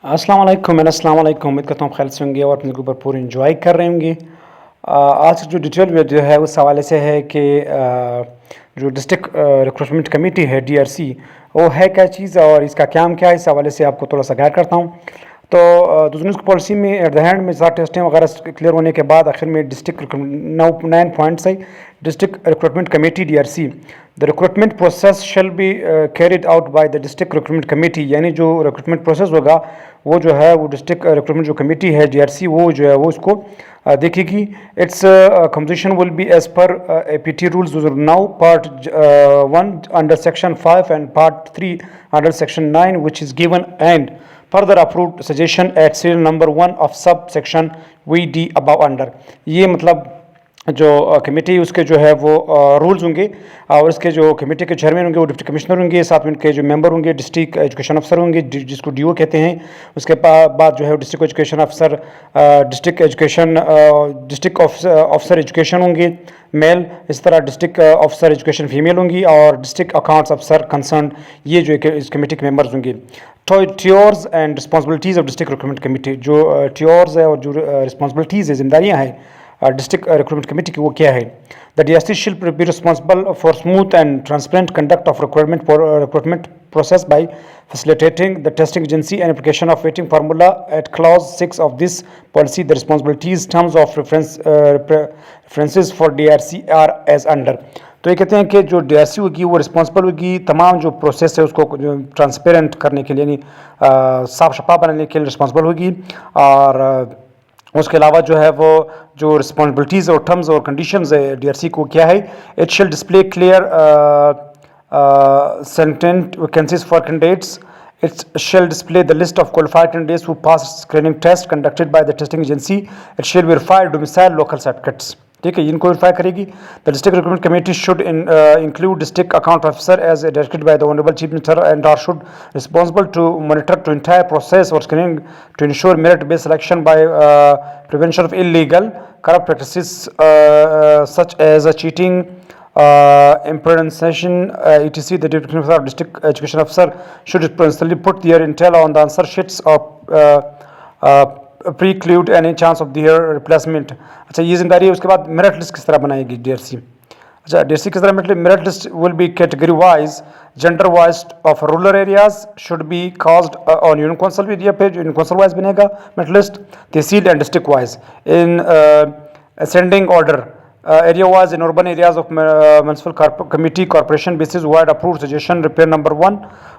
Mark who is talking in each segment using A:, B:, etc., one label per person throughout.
A: अस्सलाम वालेकुम उम्मीद करता हूँ खैर से होंगे और अपने ऊपर पूरी इंजॉय कर रहे होंगे। आज की जो डिटेल वीडियो है उस हवाले से है कि जो डिस्ट्रिक्ट रिक्रूटमेंट कमेटी है डीआरसी, वो है क्या चीज़ और इसका काम क्या है, इस हवाले से आपको थोड़ा सा गाइड करता हूँ। तो दूसरी पॉलिसी में एट द एंड में सारा टेस्टिंग वगैरह क्लियर होने के बाद आखिर में डिस्ट्रिक्ट 9 पॉइंट्स है। District recruitment committee DRC, the recruitment process shall be carried out by the district recruitment committee, यानी जो रिक्रूटमेंट प्रोसेस होगा वो जो है वो डिस्ट्रिक्ट रिक्रूटमेंट जो कमेटी है डीआरसी वो जो है वो उसको देखेगी। Its composition will be as per APT rules now part 1 under section 5 and part 3 under section 9 which is given and further approved suggestion at serial number 1 of subsection VD above under। ये मतलब जो committee उसके जो है वो rules होंगे और इसके जो कमेटी के चेयरमैन होंगे वो डिप्टी कमिश्नर होंगे, साथ में उनके जो मेंबर होंगे डिस्ट्रिक्ट एजुकेशन अफसर होंगे जिसको डीओ कहते हैं। उसके बाद जो है डिस्ट्रिक्ट एजुकेशन अफसर डिस्ट्रिक्ट ऑफिसर एजुकेशन होंगे मेल, इस तरह डिस्ट्रिक्ट ऑफिसर एजुकेशन फीमेल होंगी और डिस्ट्रिक्ट अकाउंट्स अफसर कंसर्न, ये जो इस कमेटी के मेंबर्स होंगे। Duties and responsibilities of district recruitment committee, जो ट्योर्स है और जो रिस्पॉन्सिबिलिटीज़ है, जिम्मेदारियाँ हैं डिस्ट्रिक्ट रिक्रूटमेंट कमेटी की, वो क्या है। द डीआरसी शिल be responsible for smooth and transparent conduct of recruitment process by facilitating the testing agency and application of weighting formula at clause 6 of this policy. The responsibilities terms of references for DRC are as under। तो ये कहते हैं कि जो DRC होगी वो responsible होगी तमाम जो प्रोसेस है उसको ट्रांसपेरेंट करने के लिए, यानी साफ शफाफ बनाने के लिए रिस्पॉन्सिबल होगी। और उसके अलावा जो है वो जो रिस्पॉन्सिबिलिटीज़ और टर्म्स और कंडीशंस है डीआरसी को क्या है। It shall display clear sentient vacancies for candidates. It shall display the list of qualified candidates who passed screening test conducted by the testing agency. It shall verify domicile local certificates। ठीक है, इनको verify करेगी। The district recruitment committee should include district account officer as directed by the honourable chief minister and are should responsible to monitor to entire process और screening to ensure merit based selection by prevention of illegal corrupt practices such as cheating, impersonation, etc. The deputy commissioner of district education officer should personally put their intel on the answer sheets or preclude any chance of their replacement। अच्छा, ये जिम्मेदारी है। उसके बाद merit list किस तरह बनाएगी DRC. अच्छा, डीआरसी किस तरह merit list will be category wise, gender wise of rural areas should be caused on union council area पे, यूनियन काउंसिल वाइज बनेगा merit list, tehsil and district wise in ascending order, area wise in urban areas of municipal committee corporation basis wide approved suggestion repair number 1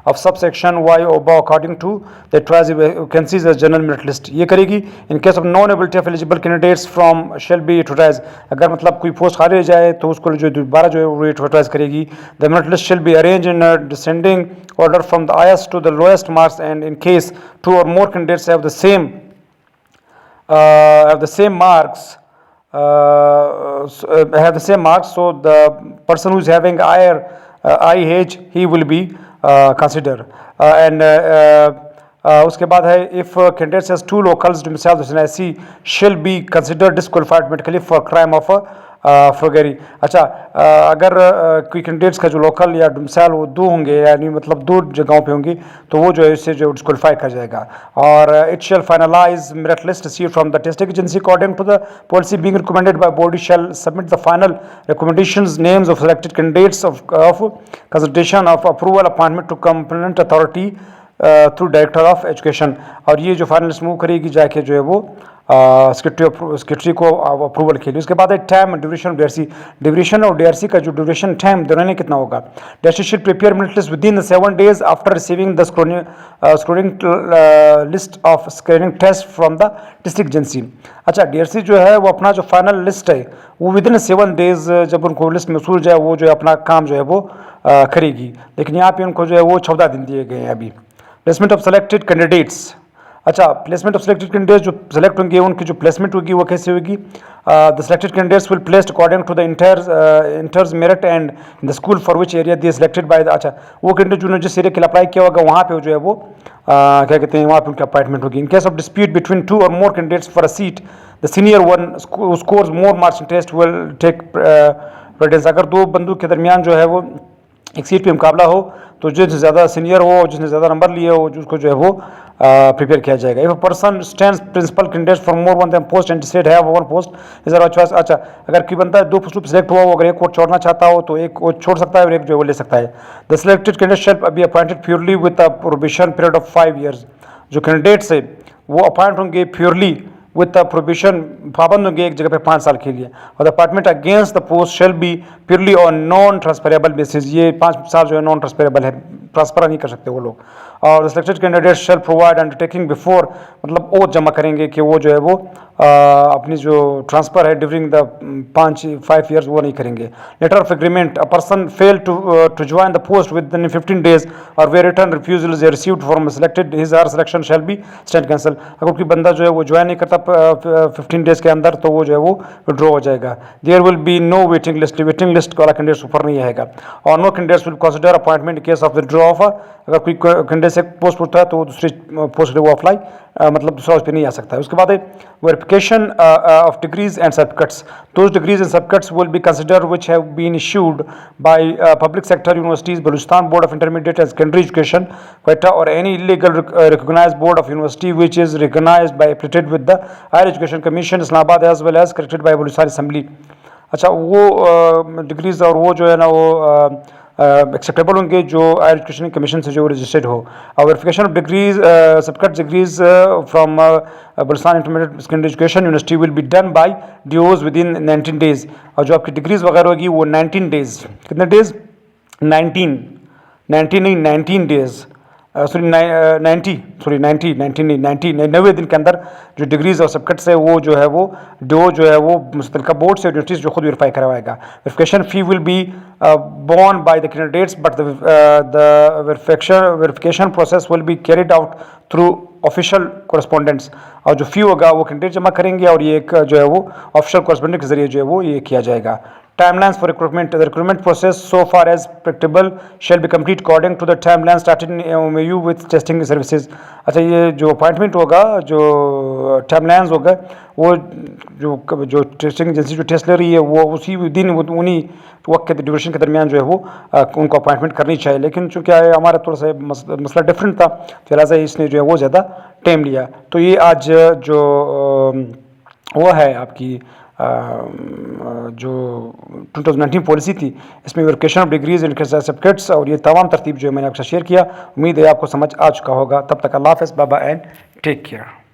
A: of subsection y above according to the choice vacancies as general merit list। ये करेगी। in case of non ability of eligible candidates from shall be advertised, अगर मतलब कोई post खाली हो जाए तो उसको जो दोबारा जो है वो एडवर्टाइज करेगी। the merit list shall be arranged in a descending order from the highest to the lowest marks, and in case 2 or more candidates have the same marks have the same marks, so the person who is having higher IH he will be considered। and उसके बाद है if candidate has 2 locals domiciled in IC shall be considered disqualified automatically for crime of forgery। अच्छा, अगर कोई candidates का जो local या domicile वो 2 होंगे, यानी मतलब 2 जगहों पे होंगी, तो वो जो है इससे जो डिस्क्वालीफाई कर जाएगा। और it shall finalize merit list received from the testing agency according to the policy being recommended by body shall submit the final recommendations names of selected candidates of consultation of approval appointment to complaint authority through director of education. और ये जो final move करेगी जाके जो है वो secretary को approval के लिए। उसके बाद है time and duration of DRC. Duration और डीआरसी का जो ड्यूरेशन टाइम दोनों में कितना होगा। DRC should prepare merit list within 7 days after receiving the screening list of screening test from the district agency. अच्छा, डीआरसी जो है वो अपना जो फाइनल लिस्ट है वो विदिन 7 days जब उनको लिस्ट मसूल जाए वो जो है अपना काम जो है वो करेगी। लेकिन यहाँ पे उनको जो है वो 14 दिन दिए गए हैं अभी। Placement of selected candidates. अच्छा, प्लेसमेंट ऑफ सिलेक्टेड कैंडिडेट्स जो सिलेक्ट होंगे उनकी जो प्लेसमेंट होगी वो कैसे होगी। The selected candidates will placed according to the inter se merit and in the school for which area they selected by the. अच्छा, वो कैंडिडेट जो जिस एरिया के लिए अप्लाई किया होगा वहाँ पे जो है वो क्या कहते हैं वहाँ पे उनकी अपॉइंटमेंट होगी। इन case of dispute between 2 or more candidates for a seat, the senior one who scores more marks in test will take precedence। अगर 2 बंदों के दरमियान जो है वो एक सीट पे मुकाबला हो तो जिसने ज़्यादा सीनियर हो, जिसने ज़्यादा नंबर लिए हो, उसको जो है वो प्रिपेयर किया जाएगा। If a person stands principal candidate for more one post and decide have one post is a choice. अच्छा, अगर कोई बंदा 2 पोस्ट पर सिलेक्ट हुआ हो, अगर एक को छोड़ना चाहता हो तो एक वो छोड़ सकता है और एक जो है वो ले सकता है। The selected candidate shall be appointed purely with a probation period of 5 years. जो कैंडिडेट्स है वो अपॉइंट होंगे प्योरली विद द प्रोबेशन, पाबंद होंगे एक जगह पे 5 साल के लिए। और the appointment against the post shall be purely on non transferable basis. ये 5 साल जो है नॉन ट्रांसफरेबल है, ट्रांसफर नहीं कर सकते वो लोग। और selected candidate shell provide undertaking before, मतलब ओथ जमा करेंगे कि वो जो है वो अपनी जो ट्रांसफ़र है ड्यूरिंग द 5 ईयर्स वो नहीं करेंगे। Letter of agreement, a person fail to join the post within 15 days और way return refusal is received from selected his or selection shall be stand cancel. अगर कोई बंदा जो है वो ज्वाइन नहीं करता 15 days के अंदर तो वो जो है वो विड्रॉ हो जाएगा। There will be no waiting list, waiting list वाला कैंडिडेट्स ऊपर नहीं आएगा। और no candidates will consider appointment in case of withdraw of, अगर कोई कैंडिडेट से पोस्ट उठता है तो वो दूसरी पोस्ट वो अप्लाई मतलब दूसरा उस पर नहीं आ सकता है। उसके बाद verification of degrees and certificates, those degrees and certificates will be consider which have been issued by public sector universities, Balochistan board of intermediate and secondary education Quetta, और any illegal recognised board of university which is recognised by affiliated with the higher education commission Islamabad as well as corrected by Balochistan assembly. अच्छा, वो degrees और वो जो है ना वो acceptable होंगे जो हायर एजुकेशन कमीशन से जो रजिस्टर्ड हो। Verification of degrees certificate degrees from Balochistan intermediate secondary education university will be done by DOs with in 19 days। और जो आपकी डिग्रीज वगैरह होगी वो 19 days, कितने डेज? 19 days, सॉरी 90 दिन के अंदर जो डिग्रीज और सर्टिफिकेट्स है वो जो है वो जो है वो मुस्तलका बोर्ड से यूनिवर्सिटीज जो खुद वेरीफाई करवाएगा। Verification fee will be borne by the candidates but the verification process will be carried out through official correspondents. और जो फी होगा वो कैंडिडेट जमा करेंगे और ये एक जो है वो ऑफिशियल कॉरेस्पॉन्डेंट के जरिए जो है वो ये किया जाएगा। Timelines for recruitment, the recruitment process so far as practicable shall be complete according to the timeline started in MOU with testing services। अच्छा, ये जो अपॉइंटमेंट होगा, जो टाइमलाइंस होगा, वो जो टेस्टिंग एजेंसी जो टेस्ट ले रही है वो उसी दिन उन्हीं वक्त के ड्यूरेशन के दरमियान जो है वो उनको अपॉइंटमेंट करनी चाहिए। लेकिन चूँकि हमारा थोड़ा सा मसला डिफरेंट था तो लिहाजा इसने जो है वो ज़्यादा टाइम लिया। तो ये आज जो वो है आपकी जो 2019 पॉलिसी थी, इसमें verification of degrees and certificates और ये तमाम तरतीब जो है मैंने आपके साथ शेयर किया। उम्मीद है आपको समझ आ चुका होगा। तब तक अल्लाह हाफ़िज़, bye bye and take care.